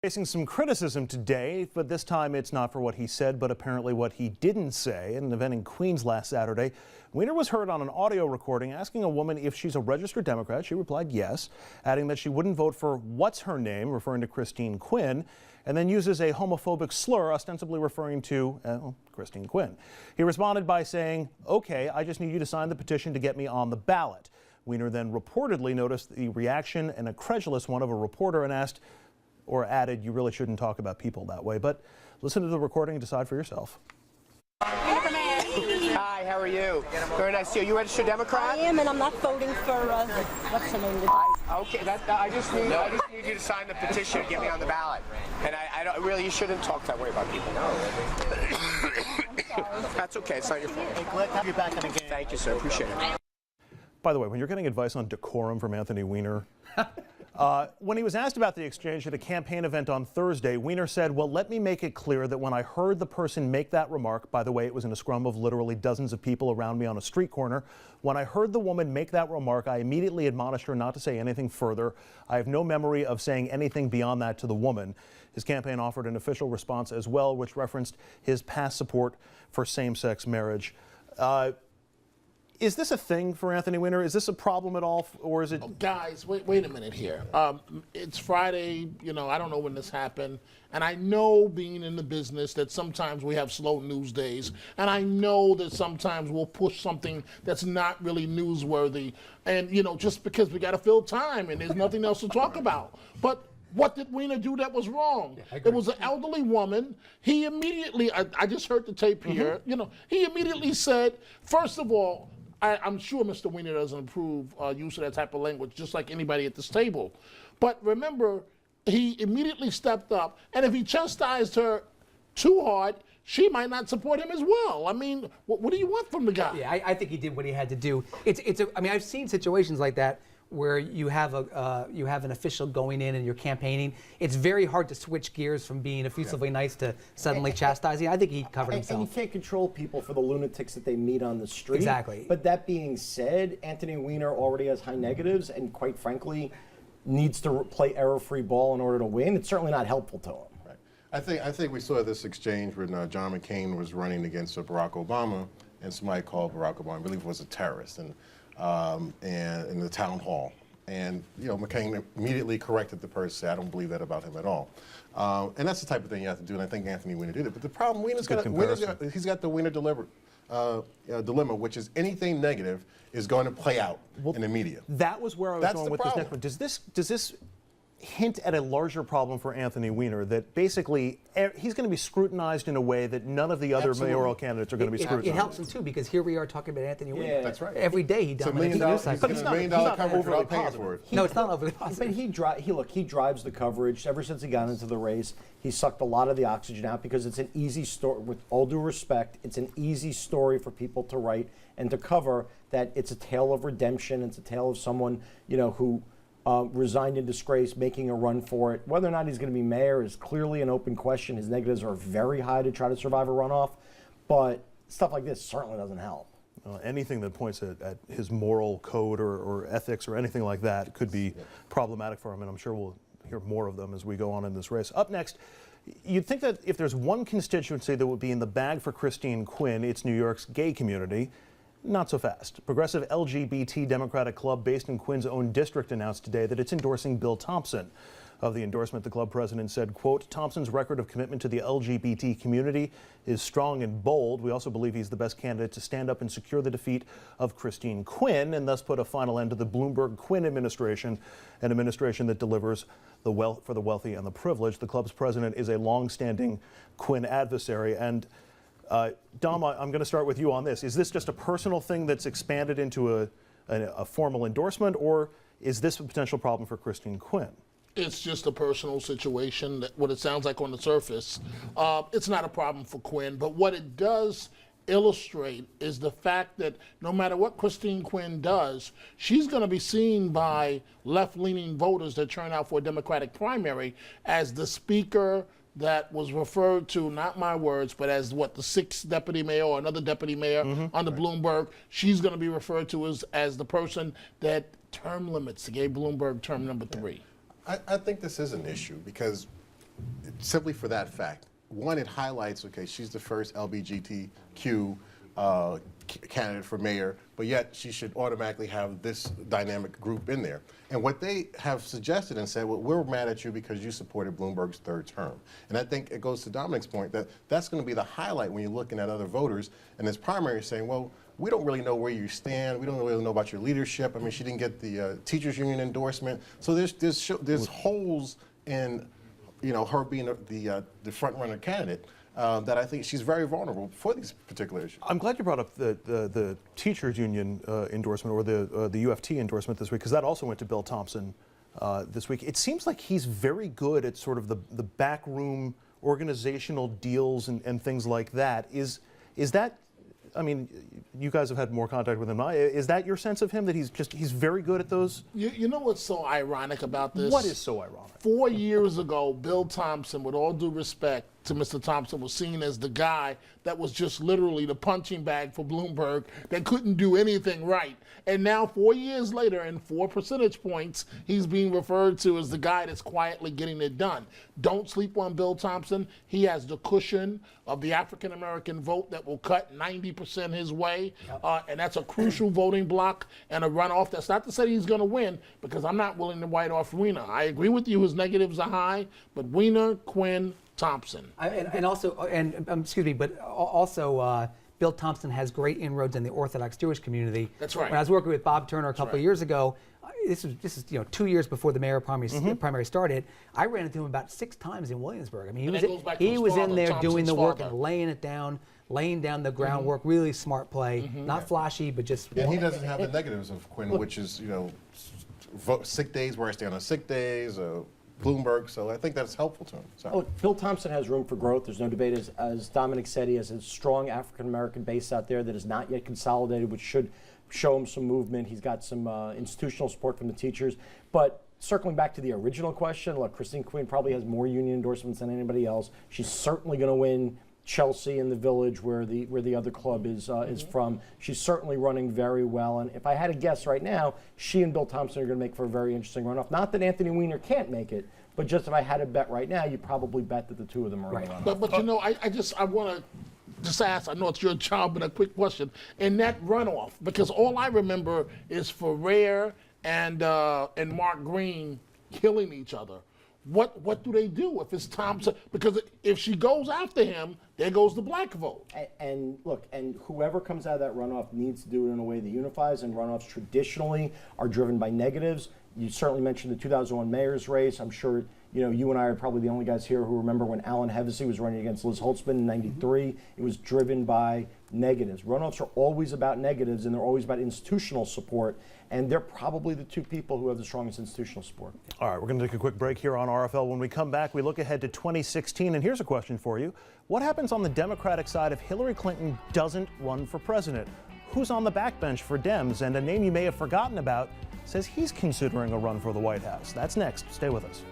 Facing some criticism today, but this time it's not for what he said, but apparently what he didn't say. At an event in Queens last Saturday, Weiner was heard on an audio recording asking a woman if she's a registered Democrat. She replied yes, adding that she wouldn't vote for what's her name, referring to Christine Quinn, and then uses a homophobic slur, ostensibly referring to Christine Quinn. He responded by saying, "Okay, I just need you to sign the petition to get me on the ballot." Weiner then reportedly noticed the reaction, and a credulous one, of a reporter, and added, "You really shouldn't talk about people that way." But listen to the recording and decide for yourself. Hi, how are you? Very nice to see you. You registered Democrat? I am, and I'm not voting for, what's the name? Okay, I just need you to sign the petition and get me on the ballot. And I don't really, you shouldn't talk that way about people. That's okay, it's not your fault. Hey, glad to have you back in the game. Thank you, sir, appreciate it. By the way, when you're getting advice on decorum from Anthony Weiner, when he was asked about the exchange at a campaign event on Thursday, Weiner said, "Well, let me make it clear that when I heard the person make that remark," by the way, it was in a scrum of literally dozens of people around me on a street corner, "when I heard the woman make that remark, I immediately admonished her not to say anything further. I have no memory of saying anything beyond that to the woman." His campaign offered an official response as well, which referenced his past support for same-sex marriage. Is this a thing for Anthony Weiner? Is this a problem at all, or is it? Oh, guys, wait a minute here. It's Friday. You know, I don't know when this happened, and I know, being in the business, that sometimes we have slow news days, and I know that sometimes we'll push something that's not really newsworthy, and you know, just because we got to fill time and there's nothing else to talk about. But what did Weiner do that was wrong? It was an elderly woman. He immediately, I just heard the tape here. You know, he immediately said, first of all, I'm sure Mr. Weiner doesn't approve use of that type of language, just like anybody at this table. But remember, he immediately stepped up, and if he chastised her too hard, she might not support him as well. I mean, what do you want from the guy? Yeah, I think he did what he had to do. I mean, I've seen situations like that where you have an official going in and you're campaigning. It's very hard to switch gears from being effusively nice to suddenly chastising. I think he covered himself. And you can't control people for the lunatics that they meet on the street. Exactly. But that being said, Anthony Weiner already has high negatives, and quite frankly, needs to play error-free ball in order to win. It's certainly not helpful to him. Right. I think we saw this exchange when John McCain was running against Barack Obama, and somebody called Barack Obama, I believe it was a terrorist, and in the town hall. And you know, McCain immediately corrected the person, said, "I don't believe that about him at all." And that's the type of thing you have to do, and I think Anthony Weiner did it. But the problem, he's got the Weiner dilemma, which is anything negative is going to play out in the media. That was where I was going with this next one. Does this hint at a larger problem for Anthony Weiner, that basically he's going to be scrutinized in a way that none of the other mayoral candidates are going to be scrutinized? It helps him too, because here we are talking about Anthony Weiner. Yeah, that's right. Every day he dominates the news cycle. But it's not overly positive for it. No, it's not overly positive. But he drives the coverage. Ever since he got into the race, he sucked a lot of the oxygen out, because it's an easy story. With all due respect, it's an easy story for people to write and to cover. That it's a tale of redemption. It's a tale of someone, you know, who resigned in disgrace, making a run for it. Whether or not he's going to be mayor is clearly an open question. His negatives are very high to try to survive a runoff, but stuff like this certainly doesn't help. Anything that points at his moral code or ethics or anything like that could be problematic for him, and I'm sure we'll hear more of them as we go on in this race. Up next, you'd think that if there's one constituency that would be in the bag for Christine Quinn, it's New York's gay community. Not so fast. Progressive LGBT Democratic Club based in Quinn's own district announced today that it's endorsing Bill Thompson. Of the endorsement, the club president said, quote, "Thompson's record of commitment to the LGBT community is strong and bold. We also believe he's the best candidate to stand up and secure the defeat of Christine Quinn, and thus put a final end to the Bloomberg-Quinn administration, an administration that delivers for the wealthy and the privileged." The club's president is a long-standing Quinn adversary. And Dom, I'm going to start with you on this. Is this just a personal thing that's expanded into a formal endorsement, or is this a potential problem for Christine Quinn? It's just a personal situation, what it sounds like on the surface. It's not a problem for Quinn, but what it does illustrate is the fact that no matter what Christine Quinn does, she's going to be seen by left-leaning voters that turn out for a Democratic primary as the speaker that was referred to, not my words, but as what, the sixth deputy mayor or another deputy mayor under Bloomberg. She's going to be referred to as the person that term limits, gave Bloomberg term number 3. I think this is an issue because simply for that fact. One, it highlights, okay, she's the first LGBTQ candidate for mayor, but yet she should automatically have this dynamic group in there. And what they have suggested and said, well, we're mad at you because you supported Bloomberg's third term. And I think it goes to Dominic's point that that's going to be the highlight when you're looking at other voters and this primary saying, well, we don't really know where you stand. We don't really know about your leadership. I mean, she didn't get the teachers union endorsement. So there's holes in, you know, her being the front runner candidate. That I think she's very vulnerable for these particular issues. I'm glad you brought up the teachers union endorsement or the UFT endorsement this week, because that also went to Bill Thompson this week. It seems like he's very good at sort of the backroom organizational deals and things like that. Is that, I mean, you guys have had more contact with him. Is that your sense of him, that he's very good at those? You know what's so ironic about this? What is so ironic? 4 years ago, Bill Thompson, with all due respect to Mr. Thompson, was seen as the guy that was just literally the punching bag for Bloomberg, that couldn't do anything right. And now 4 years later, and 4 percentage points, he's being referred to as the guy that's quietly getting it done. Don't sleep on Bill Thompson. He has the cushion of the African-American vote that will cut 90% his way. And that's a crucial voting block and a runoff. That's not to say he's going to win, because I'm not willing to write off Weiner. I agree with you, his negatives are high, but Weiner, Quinn, Thompson. Bill Thompson has great inroads in the Orthodox Jewish community. That's right. When I was working with Bob Turner a couple of years ago, this is 2 years before the mayor primary started. I ran into him about 6 times in Williamsburg. I mean, he was in there doing the work and laying down the groundwork. Really smart play, not flashy, but just. And he doesn't have the negatives of Quinn, which is, you know, sick days, where I stand on sick days, Bloomberg, so I think that's helpful to him. So. Oh, Bill Thompson has room for growth. There's no debate. As Dominic said, he has a strong African-American base out there that is not yet consolidated, which should show him some movement. He's got some institutional support from the teachers. But circling back to the original question, look, Christine Quinn probably has more union endorsements than anybody else. She's certainly going to win Chelsea in the Village, where the other club is from. She's certainly running very well, and if I had to guess right now, she and Bill Thompson are going to make for a very interesting runoff. Not that Anthony Weiner can't make it, but just if I had to bet right now, you'd probably bet that the two of them are going to run off. But you know, I want to just ask, I know it's your job, but a quick question. In that runoff, because all I remember is Ferrer and Mark Green killing each other. What do they do if it's Thompson? Because if she goes after him, there goes the black vote. And look, and whoever comes out of that runoff needs to do it in a way that unifies, and runoffs traditionally are driven by negatives. You certainly mentioned the 2001 mayor's race. I'm sure you and I are probably the only guys here who remember when Alan Hevesy was running against Liz Holtzman in '93. It was driven by negatives. Runoffs are always about negatives, and they're always about institutional support, and they're probably the two people who have the strongest institutional support. All right, we're going to take a quick break here on RFL. When we come back, we look ahead to 2016, and here's a question for you. What happens on the Democratic side if Hillary Clinton doesn't run for president? Who's on the backbench for Dems? And a name you may have forgotten about says he's considering a run for the White House. That's next. Stay with us.